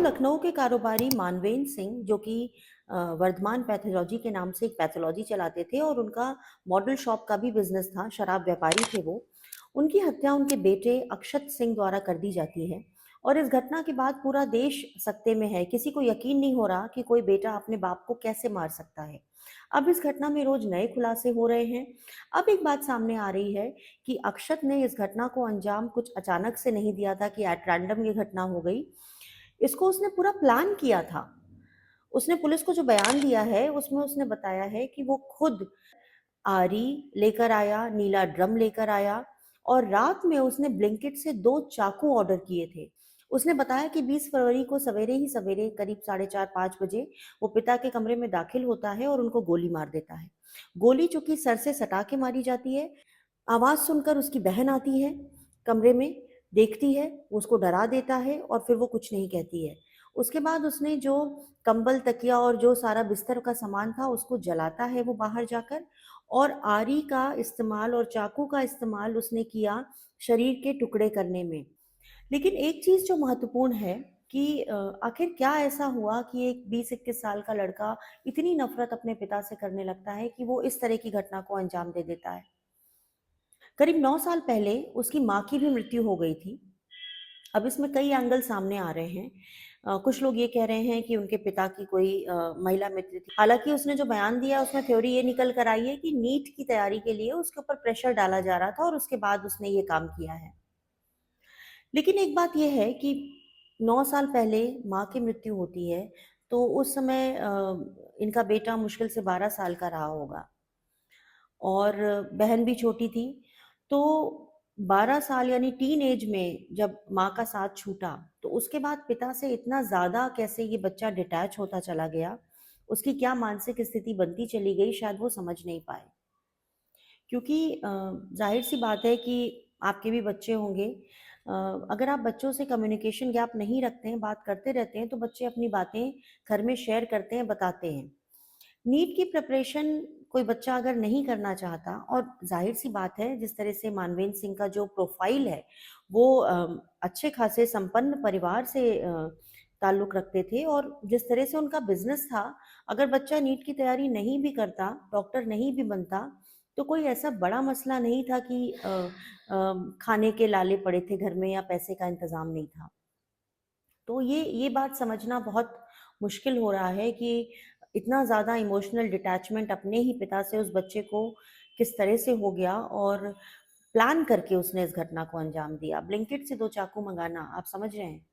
लखनऊ के कारोबारी मानवेंद्र सिंह जो कि वर्धमान पैथोलॉजी के नाम से एक पैथोलॉजी चलाते थे और उनका मॉडल शॉप का भी बिजनेस था, शराब व्यापारी थे वो। उनकी हत्या उनके बेटे अक्षत सिंह द्वारा कर दी जाती है और इस घटना के बाद पूरा देश सकते में है। किसी को यकीन नहीं हो रहा कि कोई बेटा अपने बाप को कैसे मार सकता है। अब इस घटना में रोज नए खुलासे हो रहे हैं। अब एक बात सामने आ रही है कि अक्षत ने इस घटना को अंजाम कुछ अचानक से नहीं दिया था कि एट रैंडम ये घटना हो गई। इसको उसने पूरा प्लान किया था। उसने पुलिस को जो बयान दिया है उसमें उसने बताया है कि वो खुद आरी लेकर आया, नीला ड्रम लेकर आया और रात में उसने ब्लिंकिट से 2 चाकू ऑर्डर किए थे। उसने बताया कि 20 फरवरी को सवेरे ही सवेरे करीब 4:30-5 बजे वो पिता के कमरे में दाखिल होता है और उनको गोली मार देता है। गोली चूंकि सर से सटा के मारी जाती है, आवाज सुनकर उसकी बहन आती है कमरे में, देखती है, वो उसको डरा देता है और फिर वो कुछ नहीं कहती है। उसके बाद उसने जो कंबल, तकिया और जो सारा बिस्तर का सामान था उसको जलाता है वो बाहर जाकर, और आरी का इस्तेमाल और चाकू का इस्तेमाल उसने किया शरीर के टुकड़े करने में। लेकिन एक चीज जो महत्वपूर्ण है कि आखिर क्या ऐसा हुआ कि एक 20-21 साल का लड़का इतनी नफरत अपने पिता से करने लगता है कि वो इस तरह की घटना को अंजाम दे देता है। करीब 9 साल पहले उसकी माँ की भी मृत्यु हो गई थी। अब इसमें कई एंगल सामने आ रहे हैं। कुछ लोग ये कह रहे हैं कि उनके पिता की कोई महिला मित्र थी। हालांकि उसने जो बयान दिया उसमें थ्योरी ये निकल कर आई है कि नीट की तैयारी के लिए उसके ऊपर प्रेशर डाला जा रहा था और उसके बाद उसने ये काम किया है। लेकिन एक बात यह है कि 9 साल पहले माँ की मृत्यु होती है, तो उस समय इनका बेटा मुश्किल से 12 साल का रहा होगा और बहन भी छोटी थी। तो 12 साल यानी टीन एज में जब माँ का साथ छूटा, तो उसके बाद पिता से इतना ज़्यादा कैसे ये बच्चा डिटैच होता चला गया, उसकी क्या मानसिक स्थिति बनती चली गई, शायद वो समझ नहीं पाए। क्योंकि ज़ाहिर-सी बात है कि आपके भी बच्चे होंगे। अगर आप बच्चों से कम्युनिकेशन गैप नहीं रखते हैं, बात करते रहते हैं, तो बच्चे अपनी बातें घर में शेयर करते हैं, बताते हैं। नीट की प्रिपरेशन कोई बच्चा अगर नहीं करना चाहता, और जाहिर सी बात है जिस तरह से मानवेंद्र सिंह का जो प्रोफाइल है वो अच्छे खासे संपन्न परिवार से ताल्लुक रखते थे और जिस तरह से उनका बिजनेस था, अगर बच्चा नीट की तैयारी नहीं भी करता, डॉक्टर नहीं भी बनता, तो कोई ऐसा बड़ा मसला नहीं था कि खाने के लाले पड़े थे घर में या पैसे का इंतजाम नहीं था। तो ये बात समझना बहुत मुश्किल हो रहा है कि इतना ज़्यादा इमोशनल डिटैचमेंट अपने ही पिता से उस बच्चे को किस तरह से हो गया और प्लान करके उसने इस घटना को अंजाम दिया। ब्लिंकिट से 2 चाकू मंगाना, आप समझ रहे हैं?